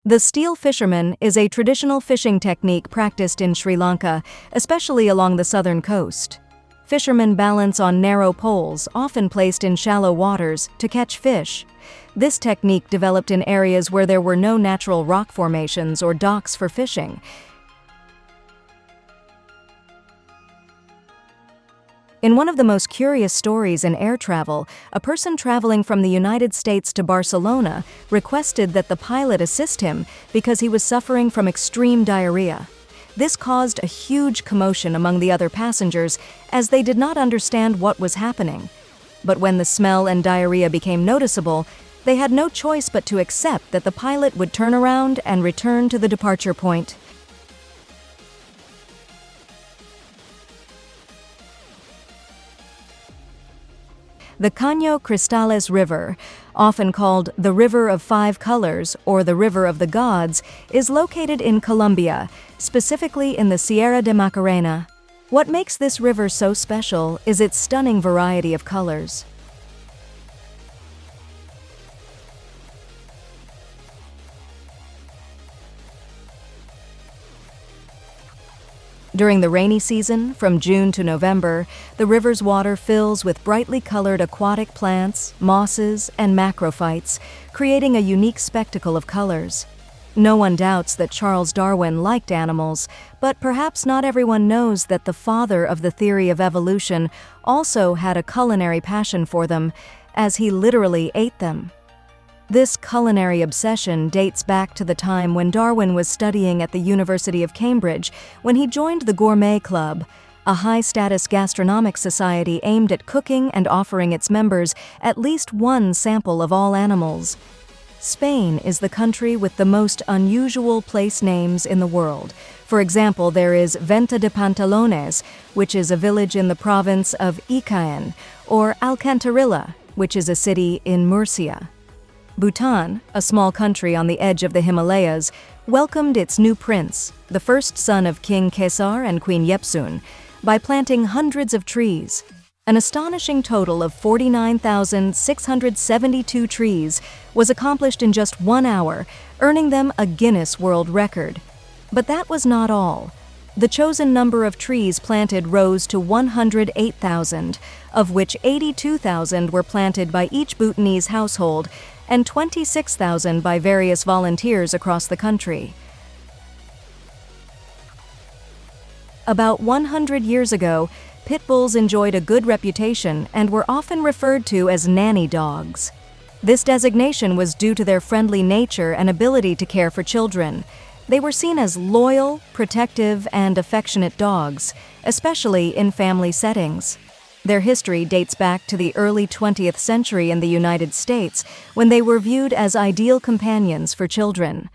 The steel fisherman is a traditional fishing technique practiced in Sri Lanka, especially along the southern coast. Fishermen balance on narrow poles, often placed in shallow waters, to catch fish. This technique developed in areas where there were no natural rock formations or docks for fishing. In one of the most curious stories in air travel, a person traveling from the United States to Barcelona requested that the pilot assist him because he was suffering from extreme diarrhea. This caused a huge commotion among the other passengers as they did not understand what was happening. But when the smell and diarrhea became noticeable, they had no choice but to accept that the pilot would turn around and return to the departure point. The Caño Cristales River, often called the River of Five Colors or the River of the Gods, is located in Colombia, specifically in the Sierra de Macarena. What makes this river so special is its stunning variety of colors. During the rainy season, from June to November, the river's water fills with brightly colored aquatic plants, mosses, and macrophytes, creating a unique spectacle of colors. No one doubts that Charles Darwin liked animals, but perhaps not everyone knows that the father of the theory of evolution also had a culinary passion for them, as he literally ate them. This culinary obsession dates back to the time when Darwin was studying at the University of Cambridge when he joined the Gourmet Club, a high-status gastronomic society aimed at cooking and offering its members at least one sample of all animals. Spain is the country with the most unusual place names in the world. For example, there is Venta de Pantalones, which is a village in the province of Jaén, or Alcantarilla, which is a city in Murcia. Bhutan, a small country on the edge of the Himalayas, welcomed its new prince, the first son of King Kesar and Queen Yepsun, by planting hundreds of trees. An astonishing total of 49,672 trees was accomplished in just 1 hour, earning them a Guinness World Record. But that was not all. The chosen number of trees planted rose to 108,000, of which 82,000 were planted by each Bhutanese household and 26,000 by various volunteers across the country. About 100 years ago, pit bulls enjoyed a good reputation and were often referred to as nanny dogs. This designation was due to their friendly nature and ability to care for children. They were seen as loyal, protective, and affectionate dogs, especially in family settings. Their history dates back to the early 20th century in the United States, when they were viewed as ideal companions for children.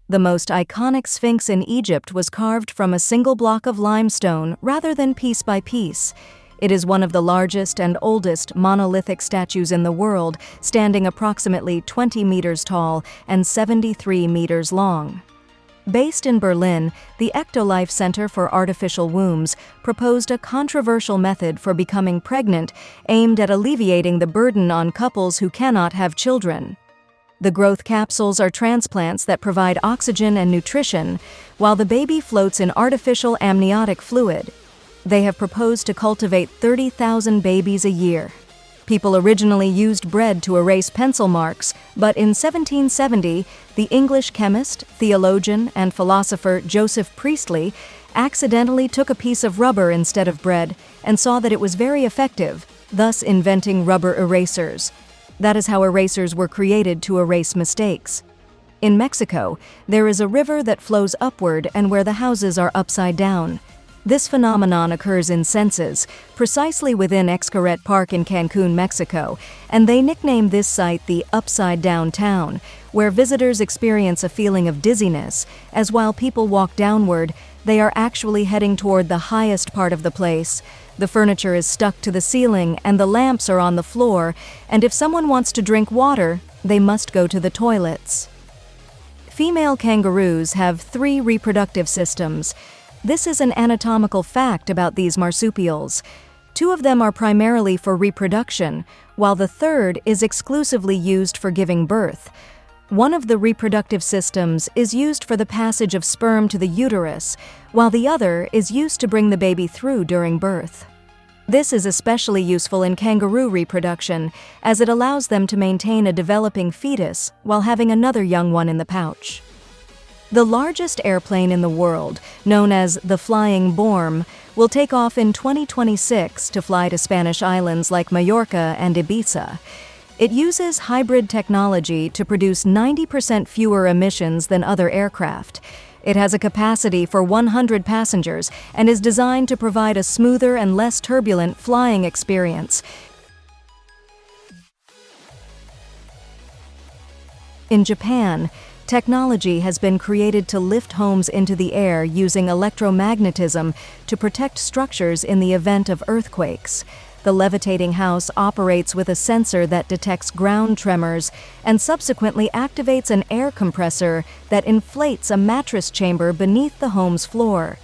The most iconic sphinx in Egypt was carved from a single block of limestone rather than piece by piece. It is one of the largest and oldest monolithic statues in the world, standing approximately 20 meters tall and 73 meters long. Based in Berlin, the Ectolife Center for Artificial Wombs proposed a controversial method for becoming pregnant aimed at alleviating the burden on couples who cannot have children. The growth capsules are transplants that provide oxygen and nutrition, while the baby floats in artificial amniotic fluid. They have proposed to cultivate 30,000 babies a year. People originally used bread to erase pencil marks, but in 1770, the English chemist, theologian, and philosopher Joseph Priestley accidentally took a piece of rubber instead of bread and saw that it was very effective, thus inventing rubber erasers. That is how erasers were created, to erase mistakes. In Mexico, there is a river that flows upward and where the houses are upside down. This phenomenon occurs in census, precisely within Xcaret Park in Cancun, Mexico, and they nicknamed this site the Upside Down Town, where visitors experience a feeling of dizziness, as while people walk downward, they are actually heading toward the highest part of the place. The furniture is stuck to the ceiling and the lamps are on the floor, and if someone wants to drink water, they must go to the toilets. Female kangaroos have 3 reproductive systems. This is an anatomical fact about these marsupials. 2 of them are primarily for reproduction, while the third is exclusively used for giving birth. One of the reproductive systems is used for the passage of sperm to the uterus, while the other is used to bring the baby through during birth. This is especially useful in kangaroo reproduction, as it allows them to maintain a developing fetus while having another young one in the pouch. The largest airplane in the world, known as the Flying Borm, will take off in 2026 to fly to Spanish islands like Majorca and Ibiza. It uses hybrid technology to produce 90% fewer emissions than other aircraft. It has a capacity for 100 passengers and is designed to provide a smoother and less turbulent flying experience. In Japan, technology has been created to lift homes into the air using electromagnetism to protect structures in the event of earthquakes. The levitating house operates with a sensor that detects ground tremors and subsequently activates an air compressor that inflates a mattress chamber beneath the home's floor.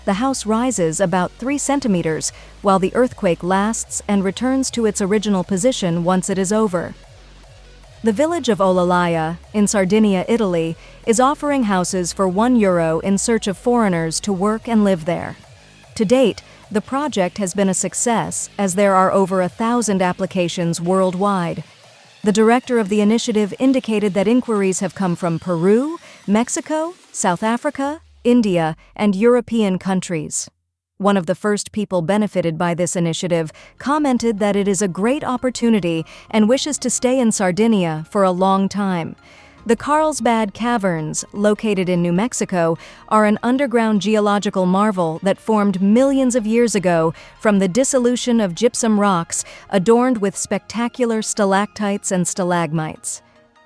The house rises about 3 centimeters while the earthquake lasts and returns to its original position once it is over. The village of Olalaya, in Sardinia, Italy, is offering houses for €1 in search of foreigners to work and live there. To date, the project has been a success as there are over 1,000 applications worldwide. The director of the initiative indicated that inquiries have come from Peru, Mexico, South Africa, India, and European countries. One of the first people benefited by this initiative commented that it is a great opportunity and wishes to stay in Sardinia for a long time. The Carlsbad Caverns, located in New Mexico, are an underground geological marvel that formed millions of years ago from the dissolution of gypsum rocks adorned with spectacular stalactites and stalagmites.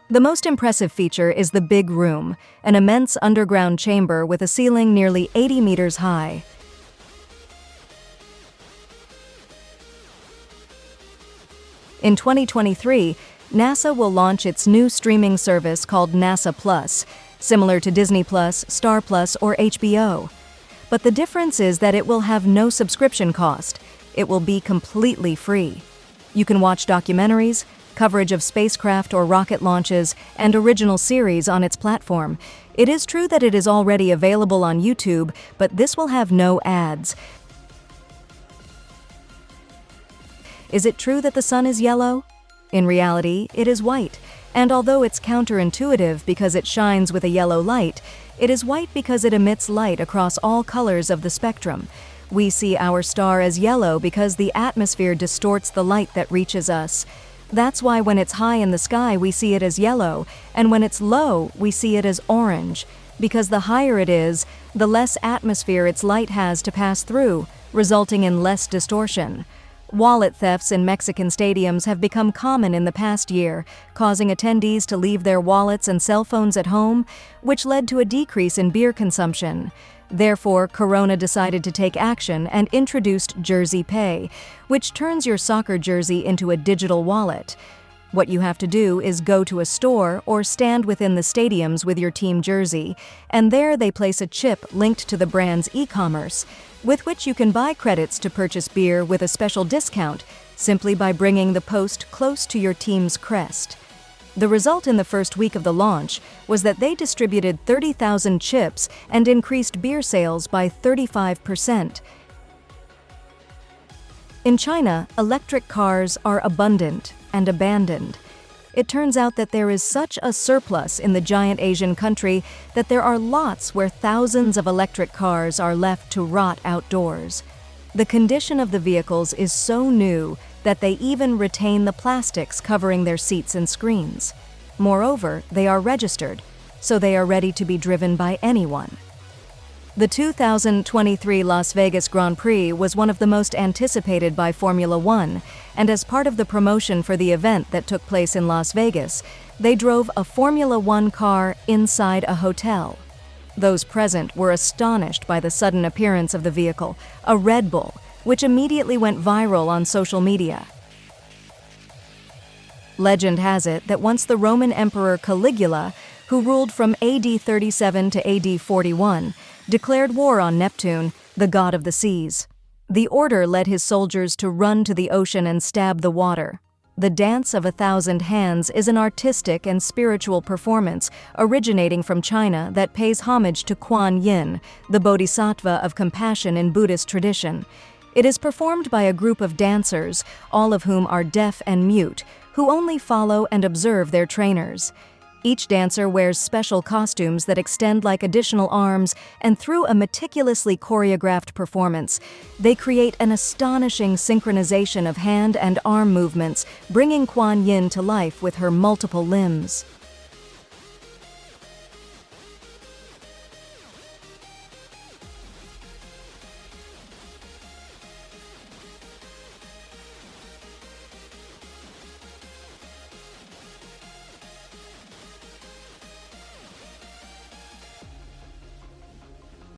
The most impressive feature is the Big Room, an immense underground chamber with a ceiling nearly 80 meters high. In 2023, NASA will launch its new streaming service called NASA Plus, similar to Disney Plus, Star Plus, or HBO. But the difference is that it will have no subscription cost. It will be completely free. You can watch documentaries, coverage of spacecraft or rocket launches, and original series on its platform. It is true that it is already available on YouTube, but this will have no ads. Is it true that the sun is yellow? In reality, it is white, and although it's counterintuitive because it shines with a yellow light, it is white because it emits light across all colors of the spectrum. We see our star as yellow because the atmosphere distorts the light that reaches us. That's why when it's high in the sky we see it as yellow, and when it's low we see it as orange, because the higher it is, the less atmosphere its light has to pass through, resulting in less distortion. Wallet thefts in Mexican stadiums have become common in the past year, causing attendees to leave their wallets and cell phones at home, which led to a decrease in beer consumption. Therefore, Corona decided to take action and introduced Jersey Pay, which turns your soccer jersey into a digital wallet. What you have to do is go to a store or stand within the stadiums with your team jersey, and there they place a chip linked to the brand's e-commerce, with which you can buy credits to purchase beer with a special discount simply by bringing the post close to your team's crest. The result in the first week of the launch was that they distributed 30,000 chips and increased beer sales by 35%. In China, electric cars are abundant and abandoned. It turns out that there is such a surplus in the giant Asian country that there are lots where thousands of electric cars are left to rot outdoors. The condition of the vehicles is so new that they even retain the plastics covering their seats and screens. Moreover, they are registered, so they are ready to be driven by anyone. The 2023 Las Vegas Grand Prix was one of the most anticipated by Formula One, and as part of the promotion for the event that took place in Las Vegas, they drove a Formula One car inside a hotel. Those present were astonished by the sudden appearance of the vehicle, a Red Bull, which immediately went viral on social media. Legend has it that once the Roman Emperor Caligula, who ruled from AD 37 to AD 41, declared war on Neptune, the god of the seas. The order led his soldiers to run to the ocean and stab the water. The Dance of a Thousand Hands is an artistic and spiritual performance originating from China that pays homage to Kuan Yin, the bodhisattva of compassion in Buddhist tradition. It is performed by a group of dancers, all of whom are deaf and mute, who only follow and observe their trainers. Each dancer wears special costumes that extend like additional arms, and through a meticulously choreographed performance, they create an astonishing synchronization of hand and arm movements, bringing Kuan Yin to life with her multiple limbs.